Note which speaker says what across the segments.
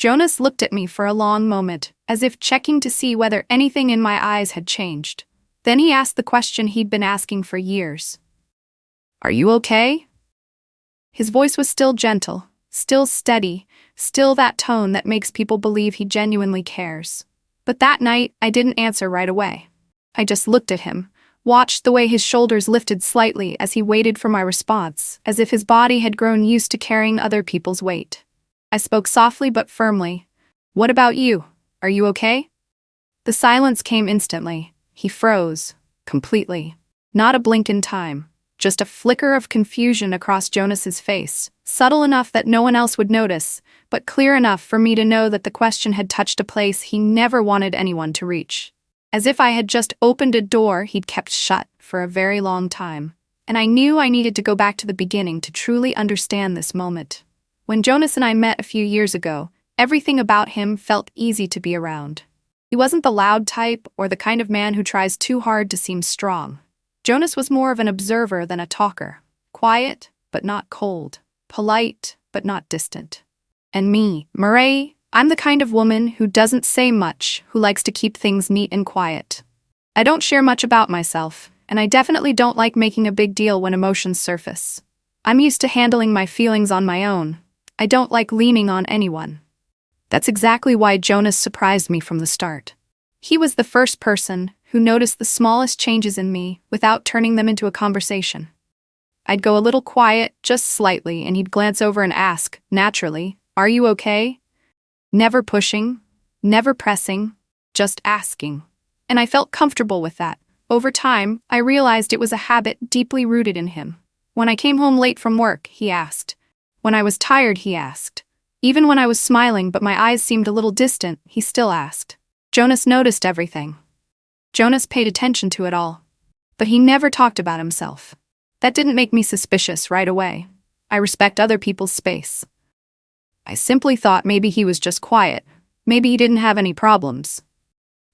Speaker 1: Jonas looked at me for a long moment, as if checking to see whether anything in my eyes had changed. Then he asked the question he'd been asking for years. "Are you okay?" His voice was still gentle, still steady, still that tone that makes people believe he genuinely cares. But that night, I didn't answer right away. I just looked at him, watched the way his shoulders lifted slightly as he waited for my response, as if his body had grown used to carrying other people's weight. I spoke softly but firmly. "What about you? Are you okay?" The silence came instantly. He froze, completely. Not a blink in time, just a flicker of confusion across Jonas's face, subtle enough that no one else would notice, but clear enough for me to know that the question had touched a place he never wanted anyone to reach. As if I had just opened a door he'd kept shut for a very long time. And I knew I needed to go back to the beginning to truly understand this moment. When Jonas and I met a few years ago, everything about him felt easy to be around. He wasn't the loud type or the kind of man who tries too hard to seem strong. Jonas was more of an observer than a talker. Quiet, but not cold. Polite, but not distant. And me, Murray, I'm the kind of woman who doesn't say much, who likes to keep things neat and quiet. I don't share much about myself, and I definitely don't like making a big deal when emotions surface. I'm used to handling my feelings on my own. I don't like leaning on anyone. That's exactly why Jonas surprised me from the start. He was the first person who noticed the smallest changes in me without turning them into a conversation. I'd go a little quiet, just slightly, and he'd glance over and ask, naturally, "Are you okay?" Never pushing, never pressing, just asking. And I felt comfortable with that. Over time, I realized it was a habit deeply rooted in him. When I came home late from work, he asked. When I was tired, he asked. Even when I was smiling but my eyes seemed a little distant, he still asked. Jonas noticed everything. Jonas paid attention to it all. But he never talked about himself. That didn't make me suspicious right away. I respect other people's space. I simply thought maybe he was just quiet. Maybe he didn't have any problems.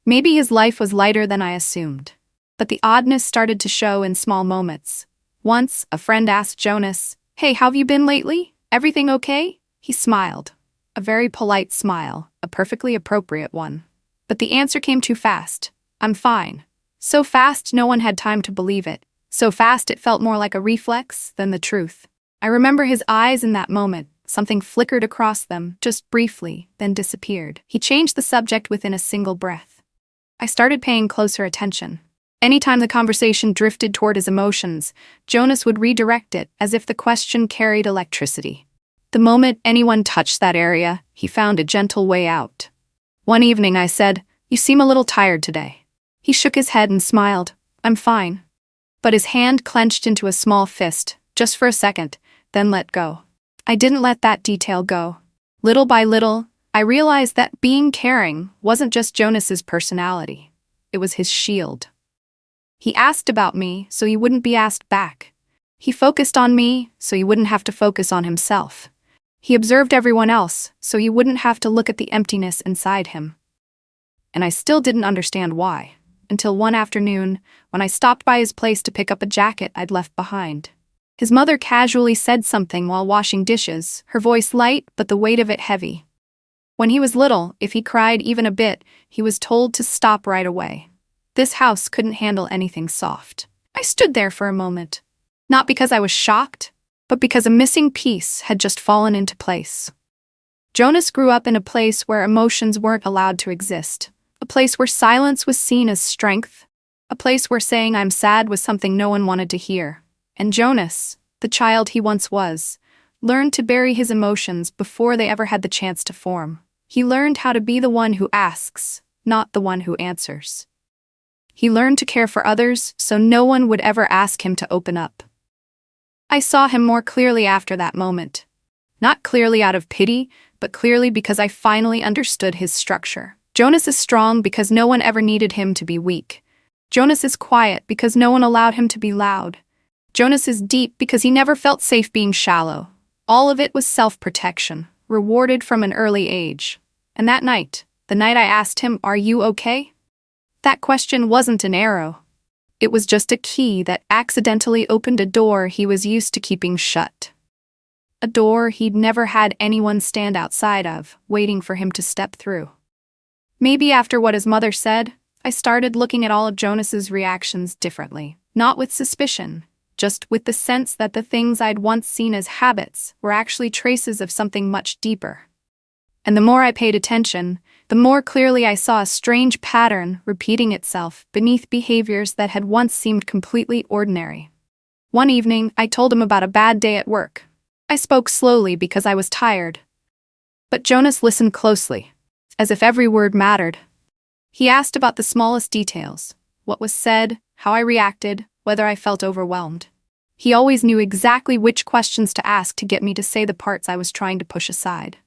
Speaker 1: Maybe his life was lighter than I assumed. But the oddness started to show in small moments. Once, a friend asked Jonas, "Hey, how have you been lately? Everything okay?" He smiled. A very polite smile, a perfectly appropriate one. But the answer came too fast. "I'm fine." So fast no one had time to believe it. So fast it felt more like a reflex than the truth. I remember his eyes in that moment. Something flickered across them, just briefly, then disappeared. He changed the subject within a single breath. I started paying closer attention. Anytime the conversation drifted toward his emotions, Jonas would redirect it as if the question carried electricity. The moment anyone touched that area, he found a gentle way out. One evening I said, "You seem a little tired today." He shook his head and smiled. "I'm fine." But his hand clenched into a small fist, just for a second, then let go. I didn't let that detail go. Little by little, I realized that being caring wasn't just Jonas's personality. It was his shield. He asked about me so he wouldn't be asked back. He focused on me so he wouldn't have to focus on himself. He observed everyone else so he wouldn't have to look at the emptiness inside him. And I still didn't understand why, until one afternoon when I stopped by his place to pick up a jacket I'd left behind. His mother casually said something while washing dishes, her voice light but the weight of it heavy. When he was little, if he cried even a bit, he was told to stop right away. This house couldn't handle anything soft. I stood there for a moment. Not because I was shocked, but because a missing piece had just fallen into place. Jonas grew up in a place where emotions weren't allowed to exist. A place where silence was seen as strength. A place where saying "I'm sad" was something no one wanted to hear. And Jonas, the child he once was, learned to bury his emotions before they ever had the chance to form. He learned how to be the one who asks, not the one who answers. He learned to care for others so no one would ever ask him to open up. I saw him more clearly after that moment. Not clearly out of pity, but clearly because I finally understood his structure. Jonas is strong because no one ever needed him to be weak. Jonas is quiet because no one allowed him to be loud. Jonas is deep because he never felt safe being shallow. All of it was self-protection, rewarded from an early age. And that night, the night I asked him, "Are you okay?" That question wasn't an arrow. It was just a key that accidentally opened a door he was used to keeping shut. a door he'd never had anyone stand outside of, waiting for him to step through. Maybe after what his mother said, I started looking at all of Jonas's reactions differently, not with suspicion, just with the sense that the things I'd once seen as habits were actually traces of something much deeper. And the more I paid attention, the more clearly I saw a strange pattern repeating itself beneath behaviors that had once seemed completely ordinary. One evening, I told him about a bad day at work. I spoke slowly because I was tired. But Jonas listened closely, as if every word mattered. He asked about the smallest details, what was said, how I reacted, whether I felt overwhelmed. He always knew exactly which questions to ask to get me to say the parts I was trying to push aside.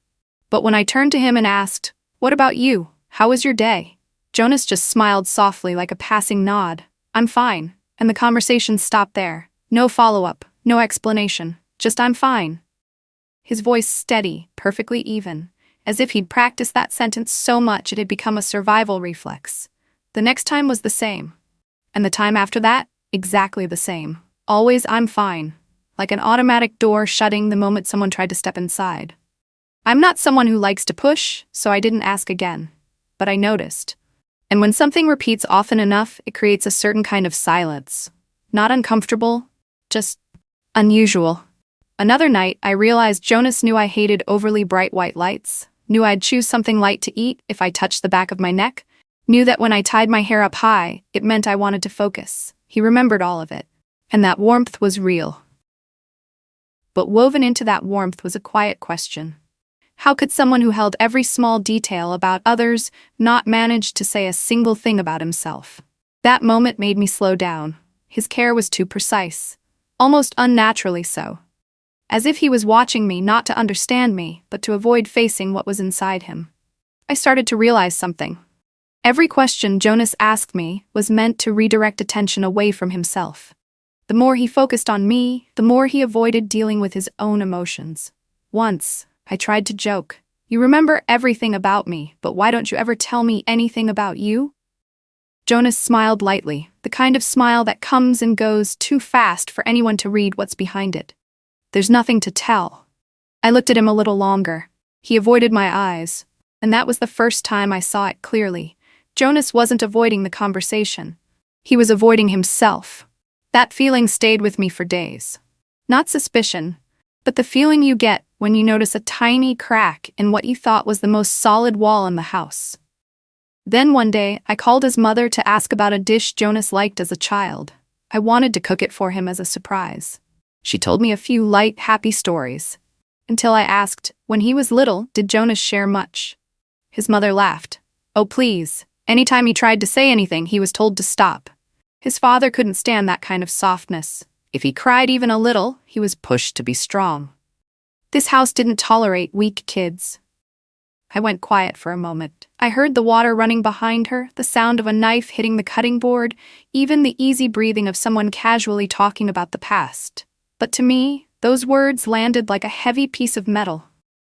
Speaker 1: But when I turned to him and asked, "What about you? How was your day?" Jonas just smiled softly like a passing nod. "I'm fine," and the conversation stopped there. No follow-up, no explanation, just "I'm fine." His voice steady, perfectly even, as if he'd practiced that sentence so much it had become a survival reflex. The next time was the same. And the time after that, exactly the same. Always "I'm fine," like an automatic door shutting the moment someone tried to step inside. I'm not someone who likes to push, so I didn't ask again. But I noticed. And when something repeats often enough, it creates a certain kind of silence. Not uncomfortable, just unusual. Another night, I realized Jonas knew I hated overly bright white lights, knew I'd choose something light to eat if I touched the back of my neck, knew that when I tied my hair up high, it meant I wanted to focus. He remembered all of it. And that warmth was real. But woven into that warmth was a quiet question. How could someone who held every small detail about others not manage to say a single thing about himself? That moment made me slow down. His care was too precise, almost unnaturally so. As if he was watching me not to understand me, but to avoid facing what was inside him. I started to realize something. Every question Jonas asked me was meant to redirect attention away from himself. The more he focused on me, the more he avoided dealing with his own emotions. Once, I tried to joke. "You remember everything about me, but why don't you ever tell me anything about you?" Jonas smiled lightly, the kind of smile that comes and goes too fast for anyone to read what's behind it. "There's nothing to tell." I looked at him a little longer. He avoided my eyes, and that was the first time I saw it clearly. Jonas wasn't avoiding the conversation. He was avoiding himself. That feeling stayed with me for days. Not suspicion, but the feeling you get when you notice a tiny crack in what you thought was the most solid wall in the house. Then one day, I called his mother to ask about a dish Jonas liked as a child. I wanted to cook it for him as a surprise. She told me a few light, happy stories. Until I asked, when he was little, did Jonas share much? His mother laughed. "Oh please, anytime he tried to say anything, he was told to stop." His father couldn't stand that kind of softness. If he cried even a little, he was pushed to be strong. This house didn't tolerate weak kids. I went quiet for a moment. I heard the water running behind her, the sound of a knife hitting the cutting board, even the easy breathing of someone casually talking about the past. But to me, those words landed like a heavy piece of metal.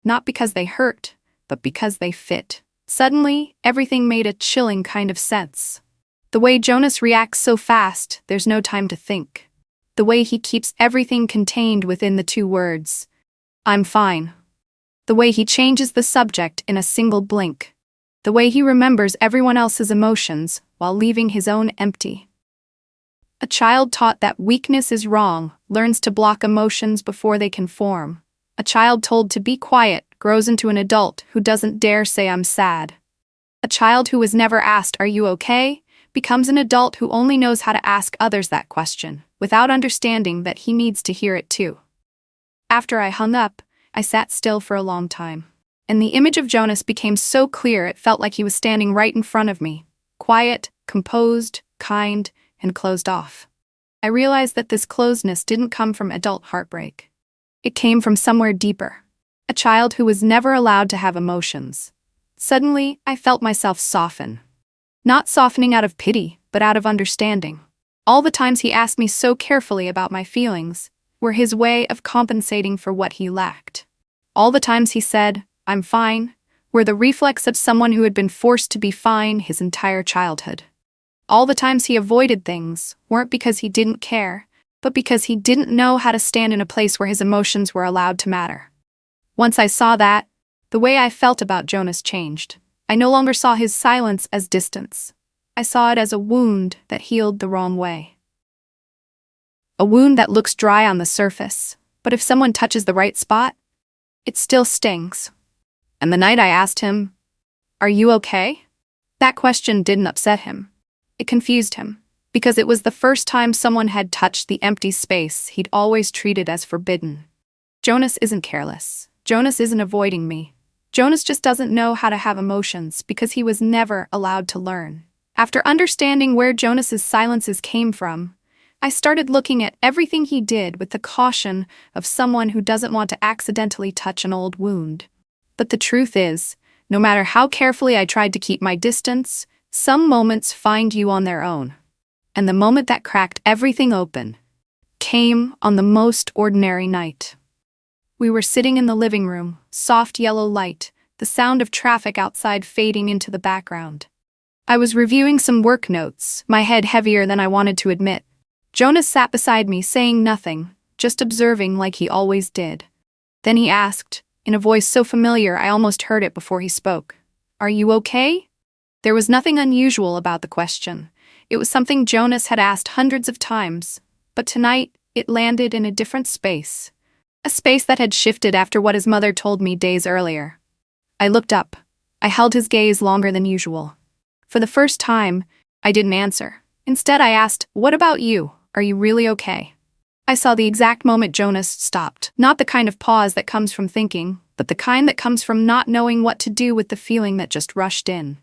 Speaker 1: Not because they hurt, but because they fit. Suddenly, everything made a chilling kind of sense. The way Jonas reacts so fast, there's no time to think. The way he keeps everything contained within the two words, "I'm fine." The way he changes the subject in a single blink. The way he remembers everyone else's emotions while leaving his own empty. A child taught that weakness is wrong learns to block emotions before they can form. A child told to be quiet grows into an adult who doesn't dare say "I'm sad." A child who was never asked "Are you okay?" becomes an adult who only knows how to ask others that question, without understanding that he needs to hear it too. After I hung up, I sat still for a long time. And the image of Jonas became so clear it felt like he was standing right in front of me, quiet, composed, kind, and closed off. I realized that this closedness didn't come from adult heartbreak. It came from somewhere deeper. A child who was never allowed to have emotions. Suddenly, I felt myself soften. Not softening out of pity, but out of understanding. All the times he asked me so carefully about my feelings were his way of compensating for what he lacked. All the times he said, "I'm fine," were the reflex of someone who had been forced to be fine his entire childhood. All the times he avoided things weren't because he didn't care, but because he didn't know how to stand in a place where his emotions were allowed to matter. Once I saw that, the way I felt about Jonas changed. I no longer saw his silence as distance. I saw it as a wound that healed the wrong way. A wound that looks dry on the surface, but if someone touches the right spot, it still stings. And the night I asked him, "Are you okay?" that question didn't upset him. It confused him, because it was the first time someone had touched the empty space he'd always treated as forbidden. Jonas isn't careless. Jonas isn't avoiding me. Jonas just doesn't know how to have emotions because he was never allowed to learn. After understanding where Jonas's silences came from, I started looking at everything he did with the caution of someone who doesn't want to accidentally touch an old wound. But the truth is, no matter how carefully I tried to keep my distance, some moments find you on their own. And the moment that cracked everything open came on the most ordinary night. We were sitting in the living room, soft yellow light, the sound of traffic outside fading into the background. I was reviewing some work notes, my head heavier than I wanted to admit. Jonas sat beside me, saying nothing, just observing like he always did. Then he asked, in a voice so familiar I almost heard it before he spoke, "Are you okay?" There was nothing unusual about the question. It was something Jonas had asked hundreds of times, but tonight it landed in a different space. A space that had shifted after what his mother told me days earlier. I looked up. I held his gaze longer than usual. For the first time, I didn't answer. Instead, I asked, "What about you? Are you really okay?" I saw the exact moment Jonas stopped. Not the kind of pause that comes from thinking, but the kind that comes from not knowing what to do with the feeling that just rushed in.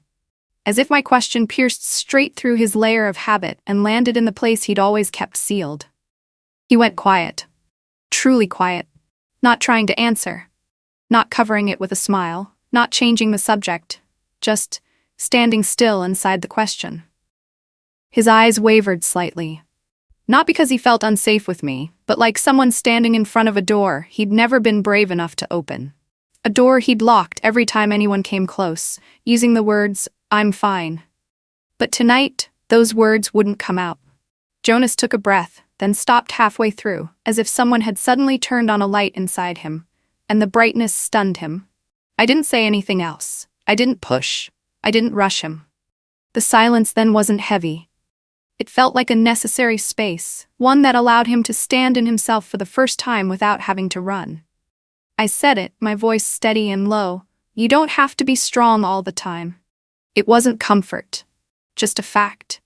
Speaker 1: As if my question pierced straight through his layer of habit and landed in the place he'd always kept sealed. He went quiet. Truly quiet. Not trying to answer. Not covering it with a smile. Not changing the subject. Just standing still inside the question. His eyes wavered slightly. Not because he felt unsafe with me, but like someone standing in front of a door he'd never been brave enough to open. A door he'd locked every time anyone came close, using the words, "I'm fine." But tonight, those words wouldn't come out. Jonas took a breath, then stopped halfway through, as if someone had suddenly turned on a light inside him, and the brightness stunned him. I didn't say anything else. I didn't push. I didn't rush him. The silence then wasn't heavy. It felt like a necessary space, one that allowed him to stand in himself for the first time without having to run. I said it, my voice steady and low, "You don't have to be strong all the time." It wasn't comfort, just a fact.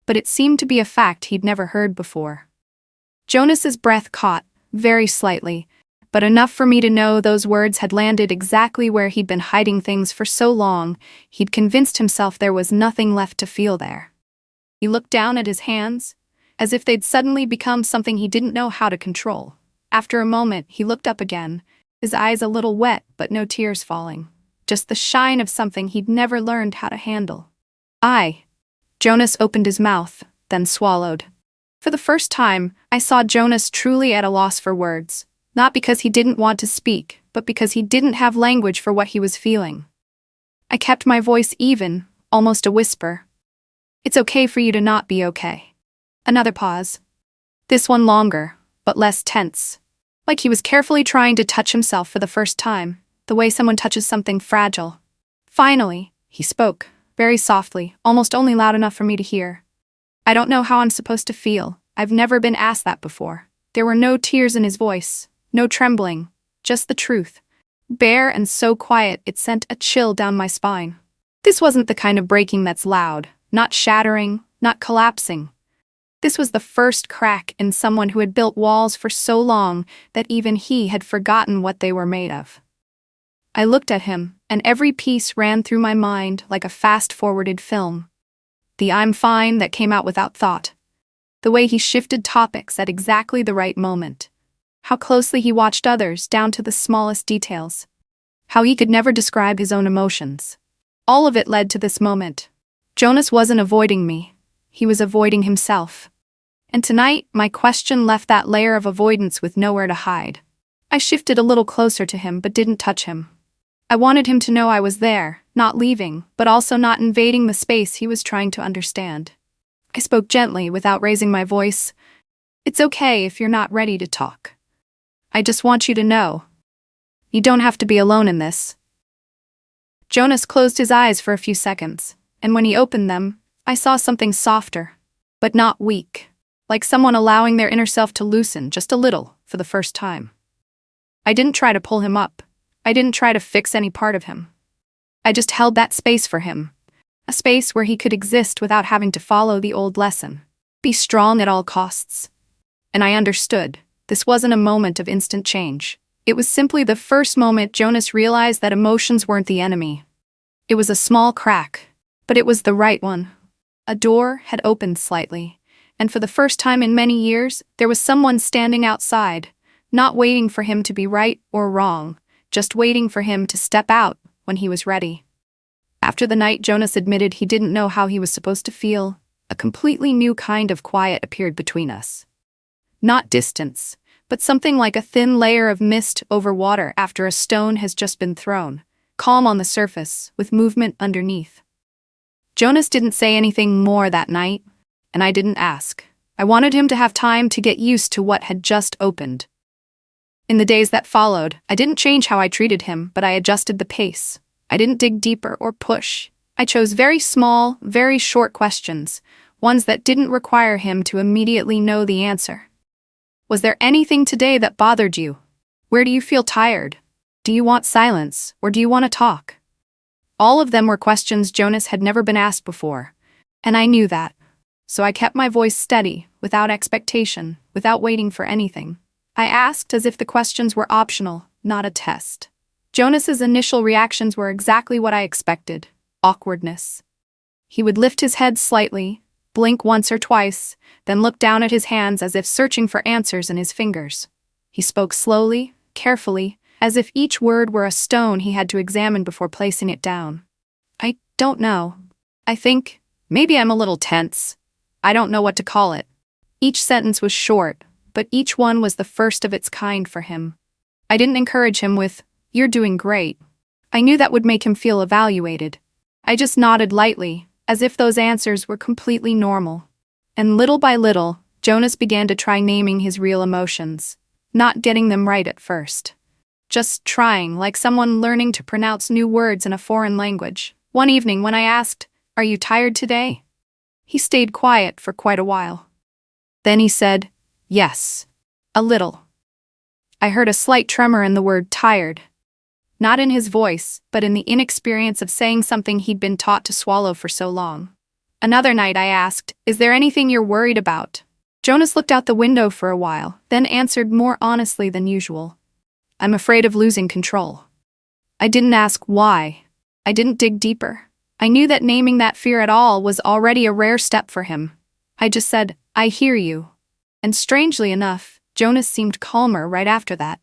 Speaker 1: But it seemed to be a fact he'd never heard before. Jonas's breath caught, very slightly, but enough for me to know those words had landed exactly where he'd been hiding things for so long, he'd convinced himself there was nothing left to feel there. He looked down at his hands, as if they'd suddenly become something he didn't know how to control. After a moment, he looked up again, his eyes a little wet but no tears falling. Just the shine of something he'd never learned how to handle. Jonas opened his mouth, then swallowed. For the first time, I saw Jonas truly at a loss for words, not because he didn't want to speak, but because he didn't have language for what he was feeling. I kept my voice even, almost a whisper. "It's okay for you to not be okay." Another pause. This one longer, but less tense. Like he was carefully trying to touch himself for the first time, the way someone touches something fragile. Finally, he spoke, very softly, almost only loud enough for me to hear. "I don't know how I'm supposed to feel. I've never been asked that before." There were no tears in his voice, no trembling, just the truth. Bare and so quiet it sent a chill down my spine. This wasn't the kind of breaking that's loud, not shattering, not collapsing. This was the first crack in someone who had built walls for so long that even he had forgotten what they were made of. I looked at him, and every piece ran through my mind like a fast-forwarded film. The "I'm fine" that came out without thought. The way he shifted topics at exactly the right moment. How closely he watched others down to the smallest details. How he could never describe his own emotions. All of it led to this moment. Jonas wasn't avoiding me. He was avoiding himself. And tonight, my question left that layer of avoidance with nowhere to hide. I shifted a little closer to him but didn't touch him. I wanted him to know I was there, not leaving, but also not invading the space he was trying to understand. I spoke gently without raising my voice. It's okay if you're not ready to talk. I just want you to know. You don't have to be alone in this. Jonas closed his eyes for a few seconds, and when he opened them, I saw something softer, but not weak, like someone allowing their inner self to loosen just a little for the first time. I didn't try to pull him up. I didn't try to fix any part of him. I just held that space for him, a space where he could exist without having to follow the old lesson. Be strong at all costs. And I understood. This wasn't a moment of instant change. It was simply the first moment Jonas realized that emotions weren't the enemy. It was a small crack, but it was the right one. A door had opened slightly, and for the first time in many years, there was someone standing outside, not waiting for him to be right or wrong, just waiting for him to step out when he was ready. After the night Jonas admitted he didn't know how he was supposed to feel, a completely new kind of quiet appeared between us. Not distance, but something like a thin layer of mist over water after a stone has just been thrown, calm on the surface, with movement underneath. Jonas didn't say anything more that night, and I didn't ask. I wanted him to have time to get used to what had just opened. In the days that followed, I didn't change how I treated him, but I adjusted the pace. I didn't dig deeper or push. I chose very small, very short questions, ones that didn't require him to immediately know the answer. Was there anything today that bothered you? Where do you feel tired? Do you want silence, or do you want to talk? All of them were questions Jonas had never been asked before, and I knew that. So I kept my voice steady, without expectation, without waiting for anything. I asked as if the questions were optional, not a test. Jonas's initial reactions were exactly what I expected: awkwardness. He would lift his head slightly, blink once or twice, then look down at his hands as if searching for answers in his fingers. He spoke slowly, carefully, as if each word were a stone he had to examine before placing it down. I don't know. I think, maybe I'm a little tense. I don't know what to call it. Each sentence was short, but each one was the first of its kind for him. I didn't encourage him with, "You're doing great." I knew that would make him feel evaluated. I just nodded lightly, as if those answers were completely normal. And little by little, Jonas began to try naming his real emotions, not getting them right at first. Just trying, like someone learning to pronounce new words in a foreign language. One evening when I asked, "Are you tired today?" he stayed quiet for quite a while. Then he said, "Yes, a little." I heard a slight tremor in the word tired. Not in his voice, but in the inexperience of saying something he'd been taught to swallow for so long. Another night I asked, "Is there anything you're worried about?" Jonas looked out the window for a while, then answered more honestly than usual. "I'm afraid of losing control." I didn't ask why. I didn't dig deeper. I knew that naming that fear at all was already a rare step for him. I just said, "I hear you." And strangely enough, Jonas seemed calmer right after that.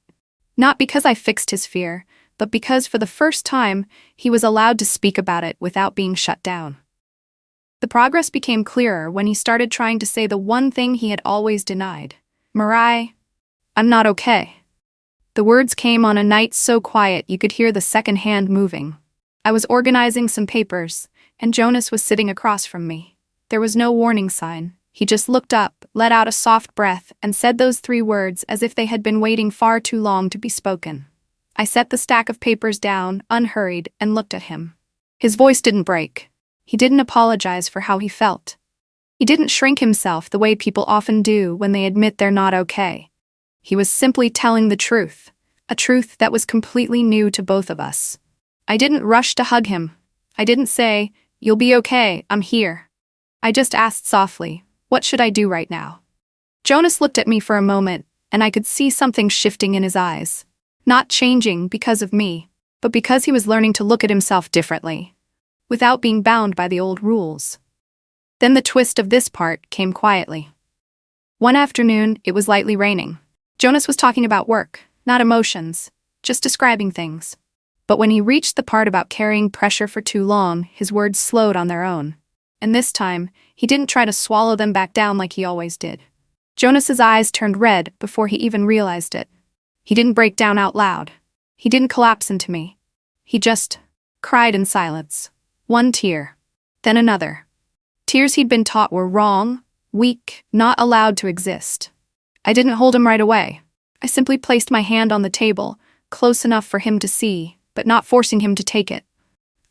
Speaker 1: Not because I fixed his fear, but because for the first time, he was allowed to speak about it without being shut down. The progress became clearer when he started trying to say the one thing he had always denied. "Mirai, I'm not okay." The words came on a night so quiet you could hear the second hand moving. I was organizing some papers, and Jonas was sitting across from me. There was no warning sign. He just looked up, let out a soft breath, and said those 3 words as if they had been waiting far too long to be spoken. I set the stack of papers down, unhurried, and looked at him. His voice didn't break. He didn't apologize for how he felt. He didn't shrink himself the way people often do when they admit they're not okay. He was simply telling the truth, a truth that was completely new to both of us. I didn't rush to hug him. I didn't say, "You'll be okay, I'm here." I just asked softly, "What should I do right now?" Jonas looked at me for a moment, and I could see something shifting in his eyes. Not changing because of me, but because he was learning to look at himself differently, without being bound by the old rules. Then the twist of this part came quietly. One afternoon, it was lightly raining. Jonas was talking about work, not emotions, just describing things. But when he reached the part about carrying pressure for too long, his words slowed on their own. And this time, he didn't try to swallow them back down like he always did. Jonas's eyes turned red before he even realized it. He didn't break down out loud. He didn't collapse into me. He just cried in silence. One tear, then another. Tears he'd been taught were wrong, weak, not allowed to exist. I didn't hold him right away. I simply placed my hand on the table, close enough for him to see, but not forcing him to take it.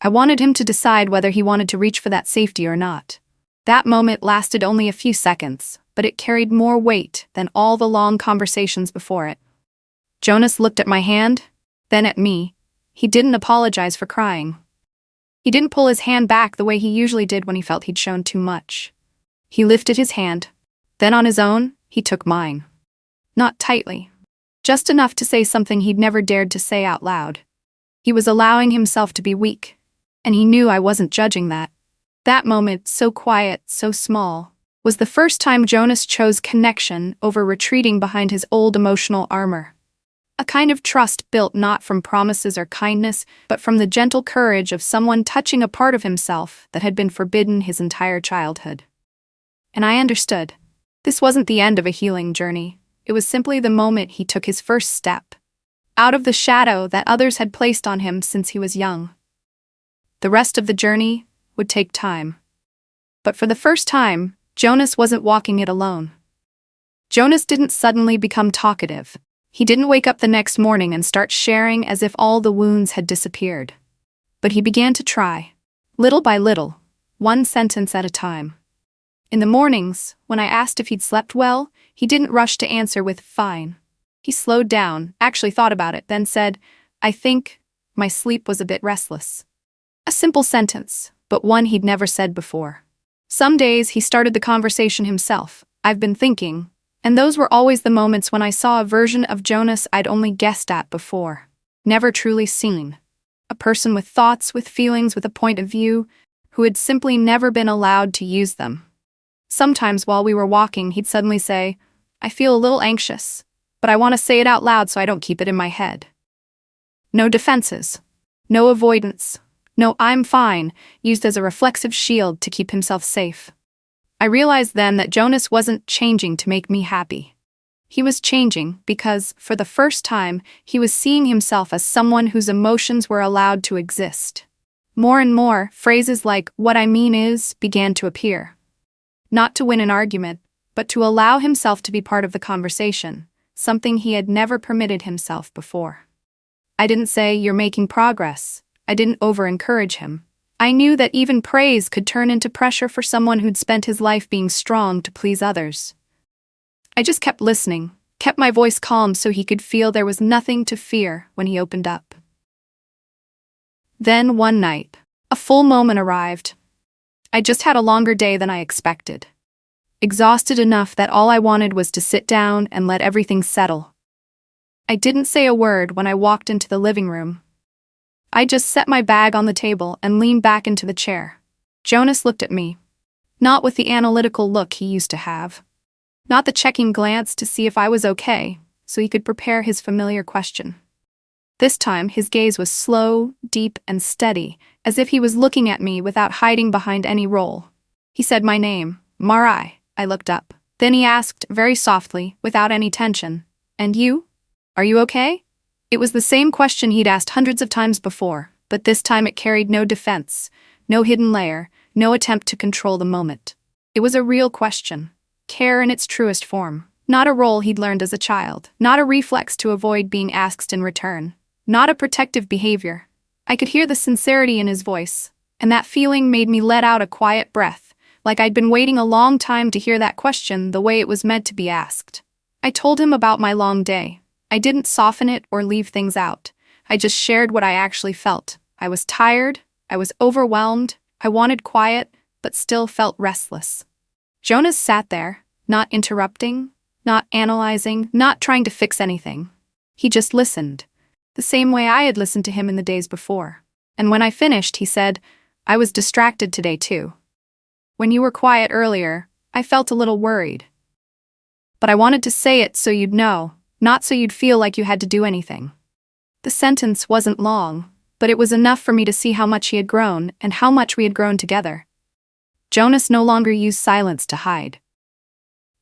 Speaker 1: I wanted him to decide whether he wanted to reach for that safety or not. That moment lasted only a few seconds, but it carried more weight than all the long conversations before it. Jonas looked at my hand, then at me. He didn't apologize for crying. He didn't pull his hand back the way he usually did when he felt he'd shown too much. He lifted his hand. Then on his own, he took mine. Not tightly. Just enough to say something he'd never dared to say out loud. He was allowing himself to be weak, and he knew I wasn't judging that. That moment, so quiet, so small, was the first time Jonas chose connection over retreating behind his old emotional armor. A kind of trust built not from promises or kindness, but from the gentle courage of someone touching a part of himself that had been forbidden his entire childhood. And I understood. This wasn't the end of a healing journey. It was simply the moment he took his first step, out of the shadow that others had placed on him since he was young. The rest of the journey would take time. But for the first time, Jonas wasn't walking it alone. Jonas didn't suddenly become talkative. He didn't wake up the next morning and start sharing as if all the wounds had disappeared. But he began to try, little by little, one sentence at a time. In the mornings, when I asked if he'd slept well, he didn't rush to answer with "fine." He slowed down, actually thought about it, then said, "I think my sleep was a bit restless." A simple sentence, but one he'd never said before. Some days he started the conversation himself. "I've been thinking," and those were always the moments when I saw a version of Jonas I'd only guessed at before, never truly seen. A person with thoughts, with feelings, with a point of view, who had simply never been allowed to use them. Sometimes while we were walking, he'd suddenly say, "I feel a little anxious, but I want to say it out loud so I don't keep it in my head." No defenses. No avoidance. No "I'm fine," used as a reflexive shield to keep himself safe. I realized then that Jonas wasn't changing to make me happy. He was changing because, for the first time, he was seeing himself as someone whose emotions were allowed to exist. More and more, phrases like "what I mean is" began to appear. Not to win an argument, but to allow himself to be part of the conversation, something he had never permitted himself before. I didn't say, "You're making progress." I didn't over-encourage him. I knew that even praise could turn into pressure for someone who'd spent his life being strong to please others. I just kept listening, kept my voice calm so he could feel there was nothing to fear when he opened up. Then one night, a full moment arrived. I just had a longer day than I expected. Exhausted enough that all I wanted was to sit down and let everything settle. I didn't say a word when I walked into the living room. I just set my bag on the table and leaned back into the chair. Jonas looked at me. Not with the analytical look he used to have. Not the checking glance to see if I was okay, so he could prepare his familiar question. This time, his gaze was slow, deep, and steady, as if he was looking at me without hiding behind any role. He said my name, Marai. I looked up. Then he asked, very softly, without any tension, "And you? Are you okay?" It was the same question he'd asked hundreds of times before, but this time it carried no defense, no hidden layer, no attempt to control the moment. It was a real question, care in its truest form, not a role he'd learned as a child, not a reflex to avoid being asked in return, not a protective behavior. I could hear the sincerity in his voice, and that feeling made me let out a quiet breath, like I'd been waiting a long time to hear that question the way it was meant to be asked. I told him about my long day. I didn't soften it or leave things out. I just shared what I actually felt. I was tired, I was overwhelmed, I wanted quiet, but still felt restless. Jonas sat there, not interrupting, not analyzing, not trying to fix anything. He just listened, the same way I had listened to him in the days before. And when I finished, he said, "I was distracted today too. When you were quiet earlier, I felt a little worried. But I wanted to say it so you'd know. Not so you'd feel like you had to do anything." The sentence wasn't long, but it was enough for me to see how much he had grown and how much we had grown together. Jonas no longer used silence to hide.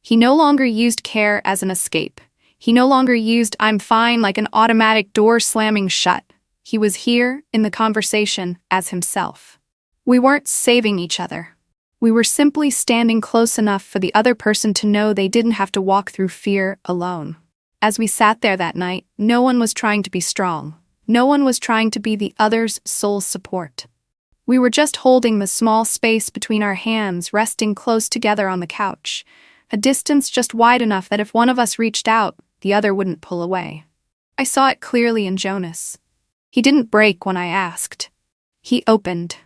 Speaker 1: He no longer used care as an escape. He no longer used "I'm fine" like an automatic door slamming shut. He was here, in the conversation, as himself. We weren't saving each other. We were simply standing close enough for the other person to know they didn't have to walk through fear alone. As we sat there that night, no one was trying to be strong. No one was trying to be the other's sole support. We were just holding the small space between our hands, resting close together on the couch, a distance just wide enough that if one of us reached out, the other wouldn't pull away. I saw it clearly in Jonas. He didn't break when I asked. He opened.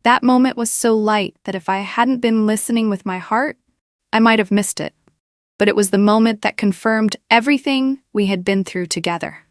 Speaker 1: That moment was so light that if I hadn't been listening with my heart, I might have missed it. But it was the moment that confirmed everything we had been through together.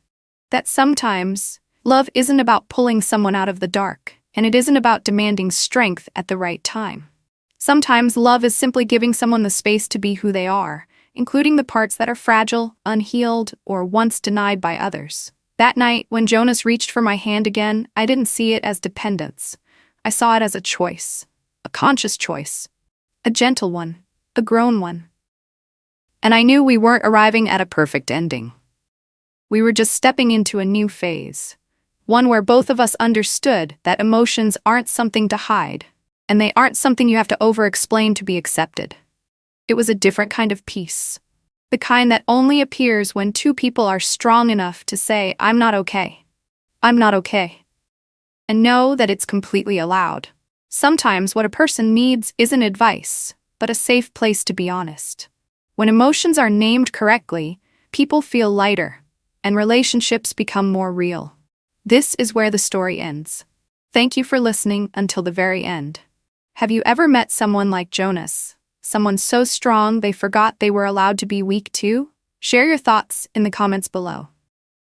Speaker 1: That sometimes, love isn't about pulling someone out of the dark, and it isn't about demanding strength at the right time. Sometimes love is simply giving someone the space to be who they are, including the parts that are fragile, unhealed, or once denied by others. That night, when Jonas reached for my hand again, I didn't see it as dependence. I saw it as a choice, a conscious choice, a gentle one, a grown one. And I knew we weren't arriving at a perfect ending. We were just stepping into a new phase, one where both of us understood that emotions aren't something to hide, and they aren't something you have to over-explain to be accepted. It was a different kind of peace, the kind that only appears when two people are strong enough to say, "I'm not okay. I'm not okay." And know that it's completely allowed. Sometimes what a person needs isn't advice, but a safe place to be honest. When emotions are named correctly, people feel lighter, and relationships become more real. This is where the story ends. Thank you for listening until the very end. Have you ever met someone like Jonas? Someone so strong they forgot they were allowed to be weak too? Share your thoughts in the comments below.